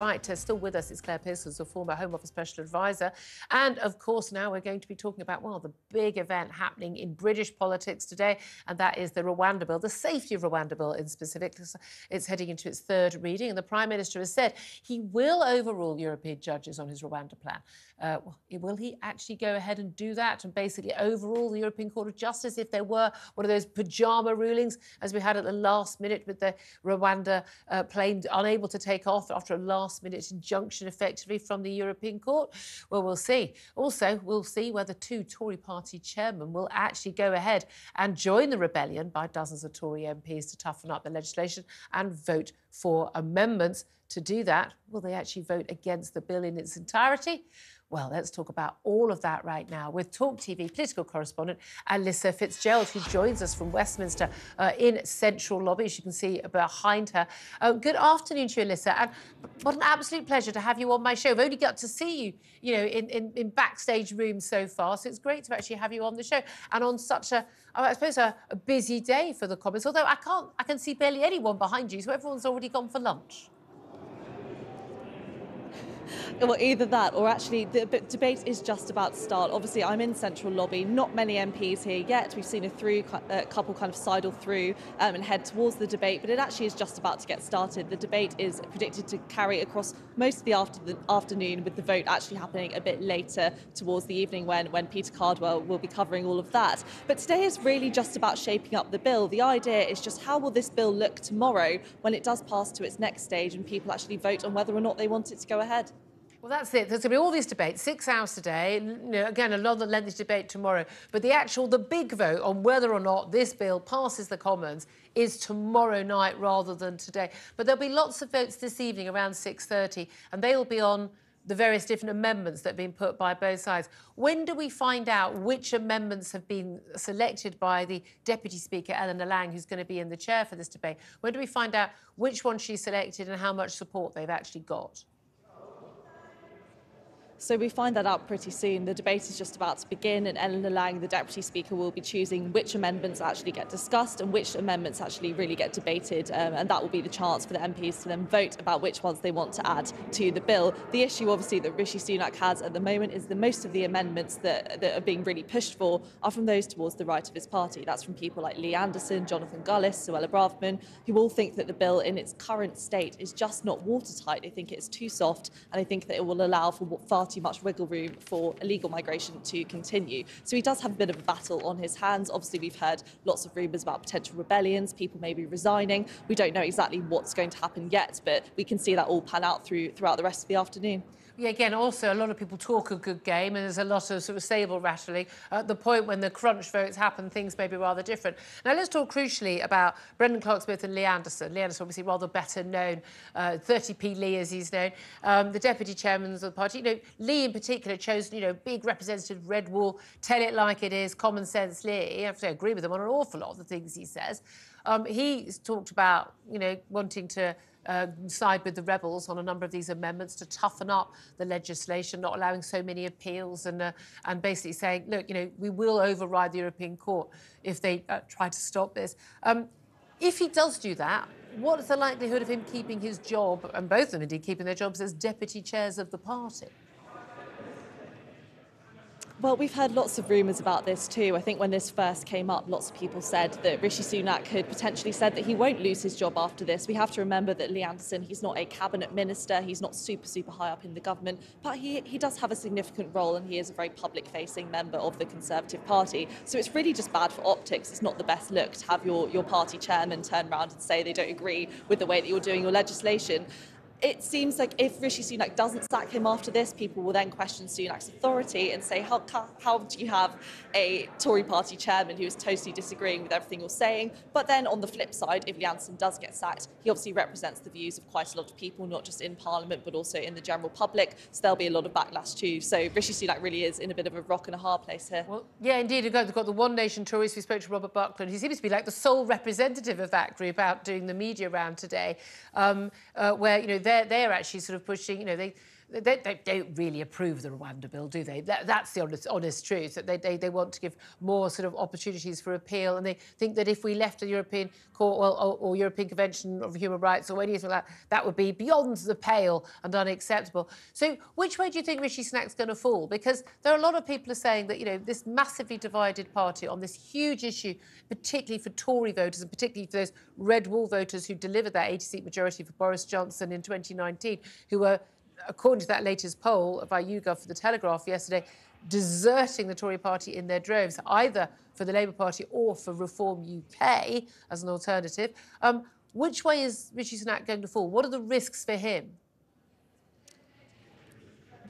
Right, still with us is Claire Pearce, who's a former Home Office Special Advisor. And, of course, now we're going to be talking about, well, the big event happening in British politics today, and that is the Rwanda Bill, the safety of Rwanda Bill in specific. It's heading into its third reading, and the Prime Minister has said he will overrule European judges on his Rwanda plan. Will he actually go ahead and do that and basically overrule the European Court of Justice if there were one of those pyjama rulings, as we had at the last minute with the Rwanda plane unable to take off after a last-minute injunction effectively from the European Court? Well, we'll see. Also, we'll see whether two Tory party chairmen will actually go ahead and join the rebellion by dozens of Tory MPs to toughen up the legislation and vote for amendments. To do that, will they actually vote against the bill in its entirety? Well, let's talk about all of that right now with TalkTV political correspondent Alyssa Fitzgerald, who joins us from Westminster in Central Lobby, as you can see behind her. Good afternoon to you, Alyssa, and what an absolute pleasure to have you on my show. I've only got to see you, in backstage rooms so far, so it's great to actually have you on the show and on such a busy day for the Commons. Although I can see barely anyone behind you, so everyone's already gone for lunch. Well, either that or actually the debate is just about to start. Obviously, I'm in Central Lobby, not many MPs here yet. We've seen a couple kind of sidle through and head towards the debate, but it actually is just about to get started. The debate is predicted to carry across most of the afternoon, with the vote actually happening a bit later towards the evening when Peter Cardwell will be covering all of that. But today is really just about shaping up the bill. The idea is just how will this bill look tomorrow when it does pass to its next stage and people actually vote on whether or not they want it to go ahead. Well, that's it. There's going to be all these debates, 6 hours today. Again, another lengthy debate tomorrow. But the big vote on whether or not this bill passes the Commons is tomorrow night rather than today. But there'll be lots of votes this evening around 6:30, and they will be on the various different amendments that have been put by both sides. When do we find out which amendments have been selected by the Deputy Speaker, Eleanor Lang, who's going to be in the chair for this debate? When do we find out which one she selected and how much support they've actually got? So we find that out pretty soon. The debate is just about to begin, and Eleanor Lang, the Deputy Speaker, will be choosing which amendments actually get discussed and which amendments actually really get debated, and that will be the chance for the MPs to then vote about which ones they want to add to the bill. The issue, obviously, that Rishi Sunak has at the moment is that most of the amendments that are being really pushed for are from those towards the right of his party. That's from people like Lee Anderson, Jonathan Gullis, Suella Braverman, who all think that the bill in its current state is just not watertight. They think it's too soft, and they think that it will allow for far too much wiggle room for illegal migration to continue. So he does have a bit of a battle on his hands. Obviously, we've heard lots of rumours about potential rebellions, people maybe resigning. We don't know exactly what's going to happen yet, but we can see that all pan out throughout the rest of the afternoon. Yeah, again, also, a lot of people talk a good game, and there's a lot of sort of sabre rattling. At the point when the crunch votes happen, things may be rather different. Now, let's talk crucially about Brendan Clark-Smith and Lee Anderson. Lee Anderson, obviously rather better known, 30p Lee as he's known, the deputy chairman of the party. Lee in particular chose, big representative, red wall, tell it like it is, common sense Lee. I have to agree with him on an awful lot of the things he says. He's talked about, wanting to side with the rebels on a number of these amendments to toughen up the legislation, not allowing so many appeals, and basically saying, look, we will override the European Court if they try to stop this. If he does do that, what is the likelihood of him keeping his job, and both of them indeed keeping their jobs as deputy chairs of the party? Well, we've heard lots of rumours about this too. I think when this first came up, lots of people said that Rishi Sunak had potentially said that he won't lose his job after this. We have to remember that Lee Anderson, he's not a cabinet minister, he's not super high up in the government, but he does have a significant role, and he is a very public-facing member of the Conservative Party. So it's really just bad for optics. It's not the best look to have your party chairman turn around and say they don't agree with the way that you're doing your legislation. It seems like if Rishi Sunak doesn't sack him after this, people will then question Sunak's authority and say, how do you have a Tory party chairman who is totally disagreeing with everything you're saying? But then on the flip side, if Lee Anderson does get sacked, he obviously represents the views of quite a lot of people, not just in Parliament, but also in the general public. So there'll be a lot of backlash too. So Rishi Sunak really is in a bit of a rock and a hard place here. Well, yeah, indeed. They've got the One Nation Tories. We spoke to Robert Buckin. He seems to be like the sole representative of that group out doing the media round today, where, they're actually sort of pushing, they don't really approve of the Rwanda bill, do they? That's the honest truth, that they want to give more sort of opportunities for appeal, and they think that if we left the European Court or European Convention of Human Rights or anything like that, that would be beyond the pale and unacceptable. So which way do you think Rishi Sunak's going to fall? Because there are a lot of people are saying that, you know, this massively divided party on this huge issue, particularly for Tory voters and particularly for those red wall voters who delivered that 80-seat majority for Boris Johnson in 2019, who were, according to that latest poll by YouGov for The Telegraph yesterday, deserting the Tory party in their droves, either for the Labour Party or for Reform UK as an alternative. Which way is Rishi Sunak going to fall? What are the risks for him?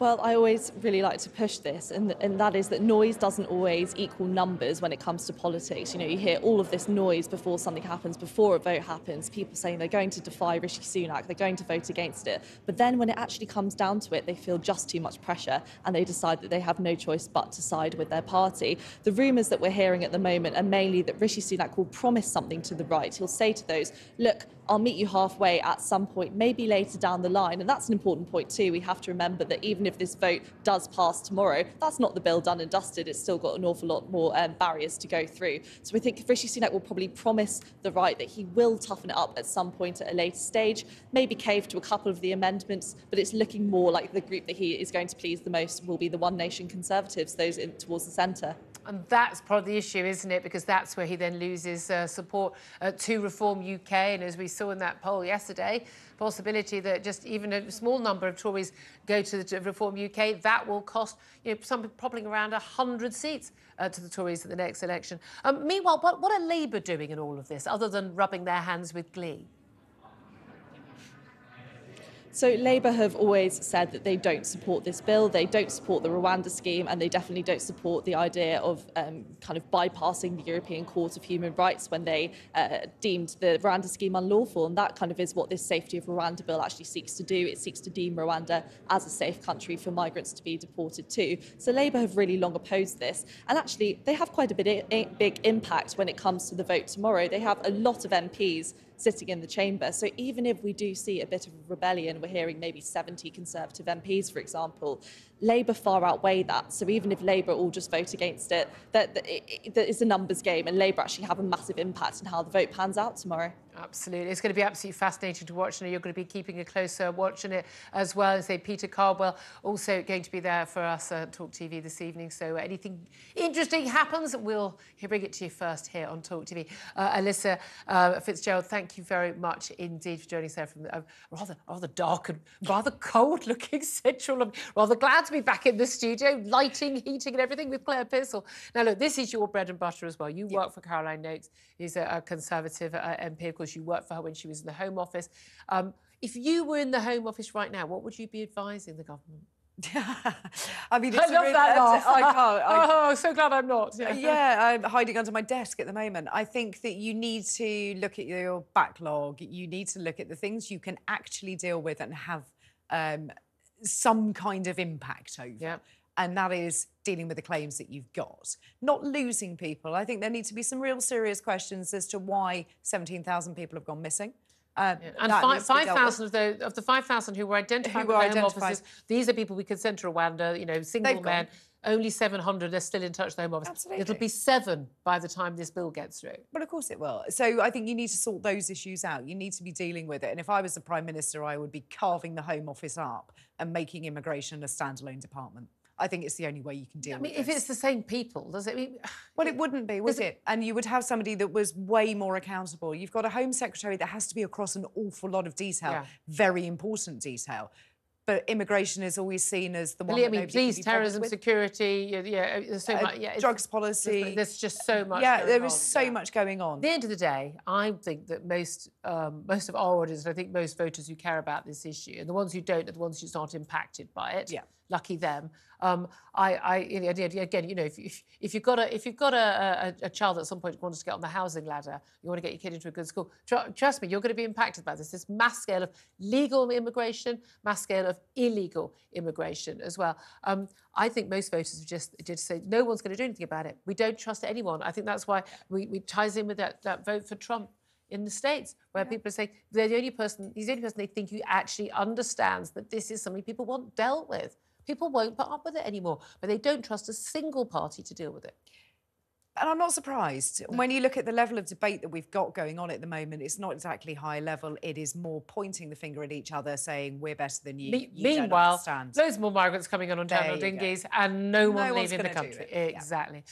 Well, I always really like to push this, and that is that noise doesn't always equal numbers when it comes to politics. You know, you hear all of this noise before something happens, before a vote happens, people saying they're going to defy Rishi Sunak, they're going to vote against it. But then when it actually comes down to it, they feel just too much pressure and they decide that they have no choice but to side with their party. The rumours that we're hearing at the moment are mainly that Rishi Sunak will promise something to the right. He'll say to those, look, I'll meet you halfway at some point, maybe later down the line. And that's an important point too. We have to remember that even if this vote does pass tomorrow, that's not the bill done and dusted. It's still got an awful lot more barriers to go through. So I think Rishi Sunak will probably promise the right that he will toughen it up at some point at a later stage, maybe cave to a couple of the amendments, but it's looking more like the group that he is going to please the most will be the One Nation Conservatives, those towards the centre. And that's probably the issue, isn't it? Because that's where he then loses support to Reform UK. And as we saw in that poll yesterday, possibility that just even a small number of Tories go to Reform UK, that will cost, you know, something probably around 100 seats to the Tories at the next election. Meanwhile, what are Labour doing in all of this, other than rubbing their hands with glee? So Labour have always said that they don't support this bill, they don't support the Rwanda scheme, and they definitely don't support the idea of kind of bypassing the European Court of Human Rights when they deemed the Rwanda scheme unlawful. And that kind of is what this Safety of Rwanda bill actually seeks to do. It seeks to deem Rwanda as a safe country for migrants to be deported to. So Labour have really long opposed this. And actually, they have quite a big impact when it comes to the vote tomorrow. They have a lot of MPs sitting in the chamber. So even if we do see a bit of a rebellion, we're hearing maybe 70 Conservative MPs, for example, Labour far outweigh that. So even if Labour all just vote against it, that is a numbers game, and Labour actually have a massive impact on how the vote pans out tomorrow. Absolutely. It's going to be absolutely fascinating to watch, and you're going to be keeping a closer watch on it as well. And say Peter Cardwell also going to be there for us at Talk TV this evening. So anything interesting happens, we'll bring it to you first here on Talk TV. Alyssa Fitzgerald, thank you very much indeed for joining us there from a rather dark and rather cold-looking central. I'm rather glad to be back in the studio, lighting, heating and everything with Claire Pissell. Now, look, this is your bread and butter as well. You work for Caroline Noakes, who's a Conservative MP. Of course, you worked for her when she was in the Home Office. If you were in the Home Office right now, what would you be advising the government? I mean, I love that laugh. I can't. Oh, so glad I'm not. Yeah, I'm hiding under my desk at the moment. I think that you need to look at your backlog. You need to look at the things you can actually deal with and have some kind of impact over. Yep. And that is dealing with the claims that you've got. Not losing people. I think there need to be some real serious questions as to why 17,000 people have gone missing. And 5,000 of the 5,000 who were identified by Home Offices, these are people we could send to Rwanda, you know, single men. Only 700 are still in touch with the Home Office. Absolutely. It'll be 7 by the time this bill gets through. But of course it will. So I think you need to sort those issues out. You need to be dealing with it. And if I was the Prime Minister, I would be carving the Home Office up and making immigration a standalone department. I think it's the only way you can deal with it. If it's the same people, does it mean... Well, it wouldn't be, would it? And you would have somebody that was way more accountable. You've got a Home Secretary that has to be across an awful lot of detail, very important detail. But immigration is always seen as the one that nobody can be bothered terrorism, with. security, there's so much... drugs policy. There's just so much Yeah, going there on. is so much going on. At the end of the day, I think that most of our audience, and I think most voters who care about this issue, and the ones who don't are the ones who aren't impacted by it. Yeah. Lucky them. Again, you know, if you've got a child at some point who wants to get on the housing ladder, you want to get your kid into a good school. Trust me, you're going to be impacted by this. This mass scale of legal immigration, mass scale of illegal immigration as well. I think most voters have just say no one's going to do anything about it. We don't trust anyone. I think that's why we ties in with that vote for Trump in the States, where people are saying he's the only person they think who actually understands that this is something people want dealt with. People won't put up with it anymore, but they don't trust a single party to deal with it. And I'm not surprised. When you look at the level of debate that we've got going on at the moment, it's not exactly high level. It is more pointing the finger at each other, saying, we're better than you. Meanwhile, loads more migrants coming on channel dinghies and no one leaving the country. Exactly.